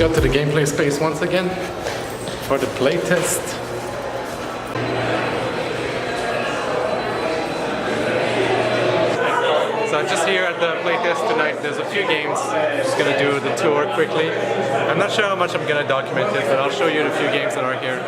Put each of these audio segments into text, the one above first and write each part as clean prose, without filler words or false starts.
go to the gameplay space once again for the playtest. So I'm just here at the playtest tonight. There's a few games. I'm just gonna do the tour quickly. I'm not sure how much I'm gonna document it, but I'll show you the few games that are here.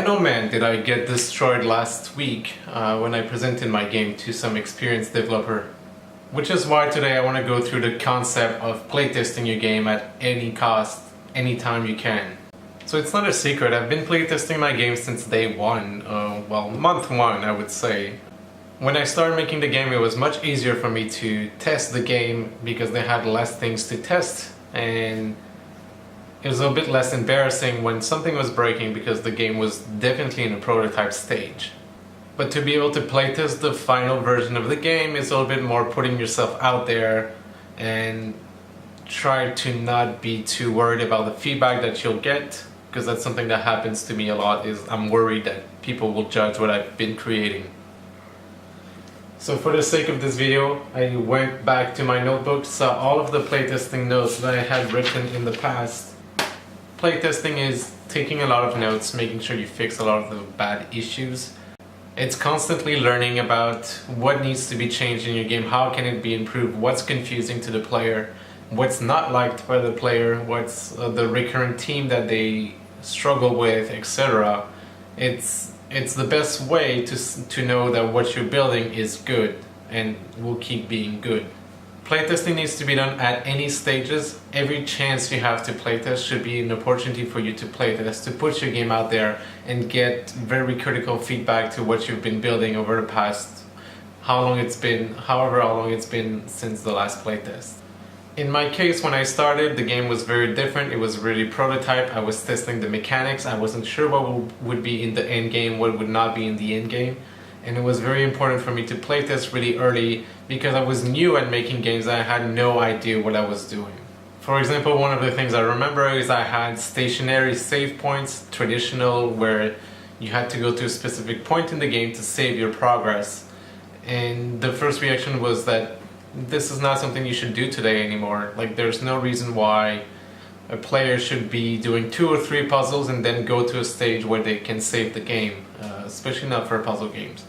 Oh man, did I get destroyed last week when I presented my game to some experienced developer. Which is why today I want to go through the concept of playtesting your game at any cost, anytime you can. So it's not a secret, I've been playtesting my game since day one, well, month one I would say. When I started making the game, it was much easier for me to test the game because they had less things to test, and it was a bit less embarrassing when something was breaking because the game was definitely in a prototype stage. But to be able to playtest the final version of the game is a little bit more putting yourself out there and try to not be too worried about the feedback that you'll get, because that's something that happens to me a lot, is I'm worried that people will judge what I've been creating. So for the sake of this video, I went back to my notebook, saw all of the playtesting notes that I had written in the past. Playtesting is taking a lot of notes, making sure you fix a lot of the bad issues. It's constantly learning about what needs to be changed in your game, how can it be improved, what's confusing to the player, what's not liked by the player, what's the recurrent theme that they struggle with, etc. It's the best way to know that what you're building is good and will keep being good. Playtesting needs to be done at any stages. Every chance you have to playtest should be an opportunity for you to playtest, to put your game out there and get very critical feedback to what you've been building over the past, however long it's been since the last playtest. In my case, when I started, the game was very different. It was really prototype. I was testing the mechanics. I wasn't sure what would be in the end game, what would not be in the end game. And it was very important for me to playtest really early because I was new at making games and I had no idea what I was doing. For example, one of the things I remember is I had stationary save points, traditional, where you had to go to a specific point in the game to save your progress. And the first reaction was that this is not something you should do today anymore. Like, there's no reason why a player should be doing 2 or 3 puzzles and then go to a stage where they can save the game, especially not for puzzle games.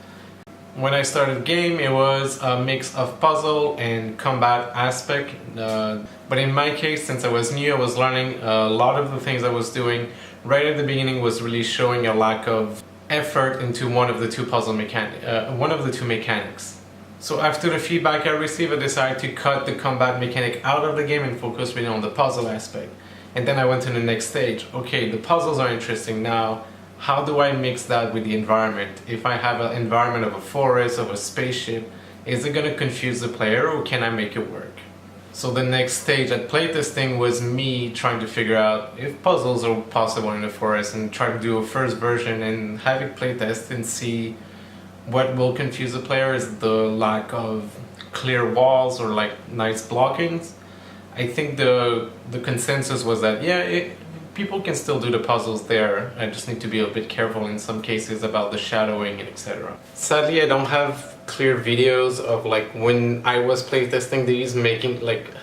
When I started the game, it was a mix of puzzle and combat aspect, but in my case, since I was new, I was learning a lot of the things I was doing. Right at the beginning was really showing a lack of effort into one of the two mechanics. So after the feedback I received, I decided to cut the combat mechanic out of the game and focus really on the puzzle aspect. And then I went to the next stage. Okay, the puzzles are interesting now. How do I mix that with the environment? If I have an environment of a forest, of a spaceship, is it going to confuse the player or can I make it work? So the next stage at playtesting was me trying to figure out if puzzles are possible in the forest and try to do a first version and have it playtest and see what will confuse the player. Is the lack of clear walls or like nice blockings. I think the consensus was that people can still do the puzzles there. I just need to be a bit careful in some cases about the shadowing and etc. Sadly, I don't have clear videos of like when I was playtesting these,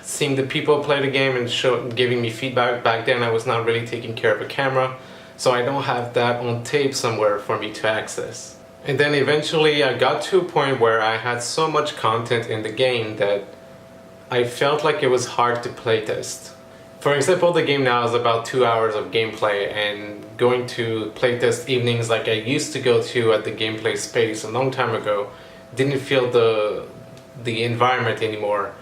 seeing the people play the game and giving me feedback. Back then I was not really taking care of a camera, so I don't have that on tape somewhere for me to access. And then eventually I got to a point where I had so much content in the game that I felt like it was hard to playtest. For example, the game now is about 2 hours of gameplay, and going to playtest evenings like I used to go to at the gameplay space a long time ago didn't feel the environment anymore.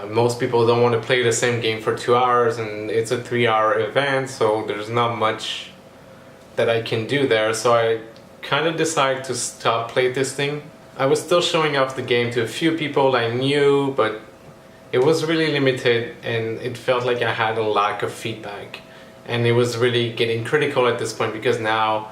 Most people don't want to play the same game for 2 hours, and it's a 3-hour event, so there's not much that I can do there. So I kind of decided to stop playtesting. I was still showing off the game to a few people I knew, but it was really limited, and it felt like I had a lack of feedback. And it was really getting critical at this point, because now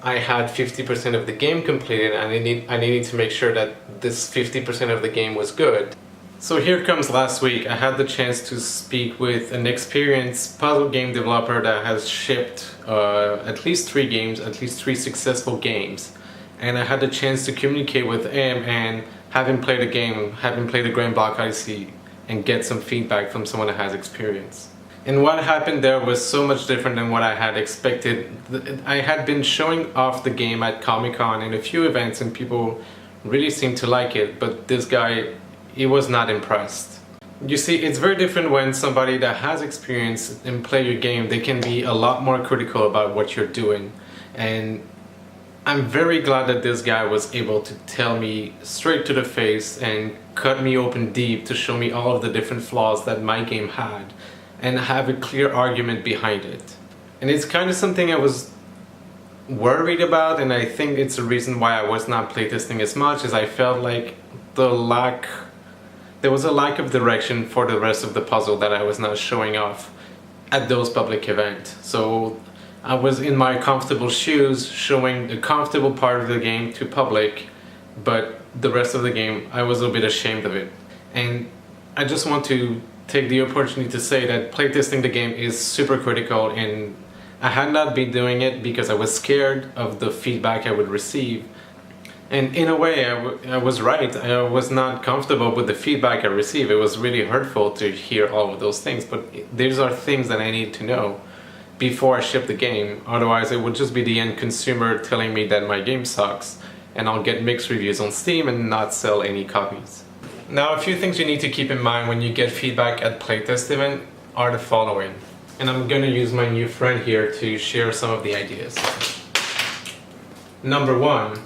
I had 50% of the game completed, and I needed to make sure that this 50% of the game was good. So here comes last week. I had the chance to speak with an experienced puzzle game developer that has shipped at least 3 games, at least 3 successful games. And I had the chance to communicate with him and have him play the game, have him play the Grand Block Odyssey, and get some feedback from someone that has experience. And what happened there was so much different than what I had expected. I had been showing off the game at Comic-Con and a few events, and people really seemed to like it, but this guy, he was not impressed. You see, it's very different when somebody that has experience and play your game, they can be a lot more critical about what you're doing. And I'm very glad that this guy was able to tell me straight to the face and cut me open deep to show me all of the different flaws that my game had and have a clear argument behind it. And it's kind of something I was worried about, and I think it's the reason why I was not playtesting as much, is I felt like there was a lack of direction for the rest of the puzzle that I was not showing off at those public events. So I was in my comfortable shoes showing the comfortable part of the game to public, but the rest of the game I was a bit ashamed of it. And I just want to take the opportunity to say that playtesting the game is super critical, and I had not been doing it because I was scared of the feedback I would receive. And in a way, I was right. I was not comfortable with the feedback I received. It was really hurtful to hear all of those things, but these are things that I need to know before I ship the game. Otherwise, it would just be the end consumer telling me that my game sucks, and I'll get mixed reviews on Steam and not sell any copies. Now, a few things you need to keep in mind when you get feedback at playtest event are the following. And I'm going to use my new friend here to share some of the ideas. Number 1,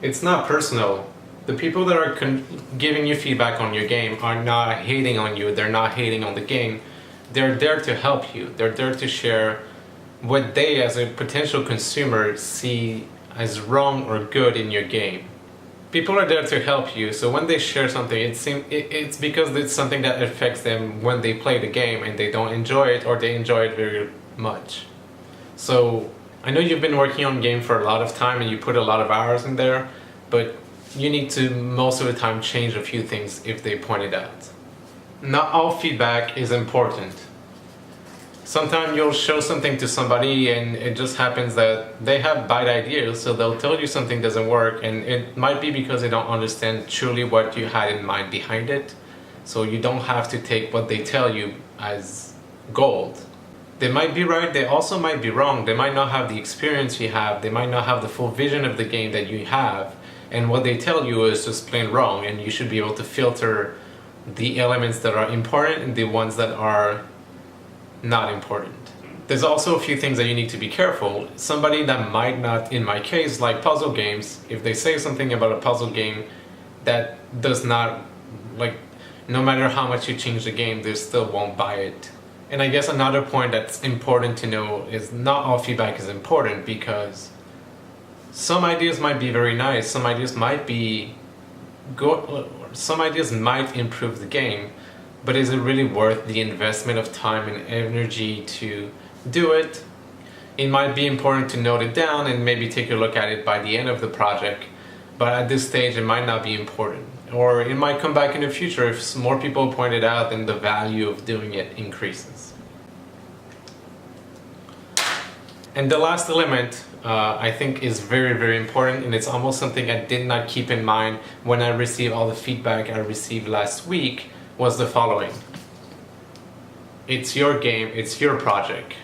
it's not personal. The people that are giving you feedback on your game are not hating on you, they're not hating on the game. They're there to help you. They're there to share what they, as a potential consumer, see as wrong or good in your game. People are there to help you, so when they share something, it's because it's something that affects them when they play the game and they don't enjoy it, or they enjoy it very much. So I know you've been working on the game for a lot of time and you put a lot of hours in there, but you need to most of the time change a few things if they point it out. Not all feedback is important. Sometimes you'll show something to somebody and it just happens that they have bad ideas, so they'll tell you something doesn't work, and it might be because they don't understand truly what you had in mind behind it. So you don't have to take what they tell you as gold. They might be right, they also might be wrong. They might not have the experience you have, they might not have the full vision of the game that you have, and what they tell you is just plain wrong, and you should be able to filter the elements that are important and the ones that are not important. There's also a few things that you need to be careful. Somebody that might not, in my case, like puzzle games, if they say something about a puzzle game that does not, like, no matter how much you change the game, they still won't buy it. And I guess another point that's important to know is not all feedback is important, because some ideas might be very nice, some ideas might be good, some ideas might improve the game, but is it really worth the investment of time and energy to do it? It might be important to note it down and maybe take a look at it by the end of the project, but at this stage it might not be important. Or it might come back in the future if more people point it out, and the value of doing it increases. And the last element I think is very, very important, and it's almost something I did not keep in mind when I received all the feedback I received last week, was the following. It's your game, it's your project.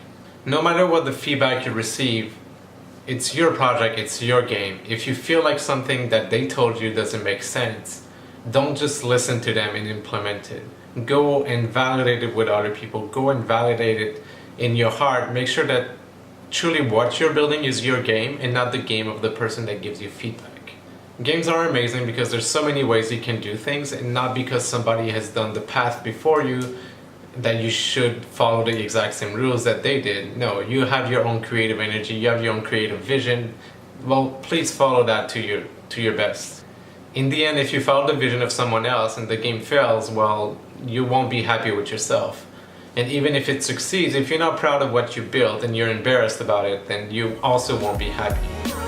No matter what the feedback you receive, it's your project, it's your game. If you feel like something that they told you doesn't make sense, don't just listen to them and implement it. Go and validate it with other people. Go and validate it in your heart. Make sure that truly what you're building is your game and not the game of the person that gives you feedback. Games are amazing because there's so many ways you can do things, and not because somebody has done the path before you that you should follow the exact same rules that they did. No, you have your own creative energy, you have your own creative vision. Well, please follow that to your best. In the end, if you follow the vision of someone else and the game fails, well, you won't be happy with yourself. And even if it succeeds, if you're not proud of what you built and you're embarrassed about it, then you also won't be happy.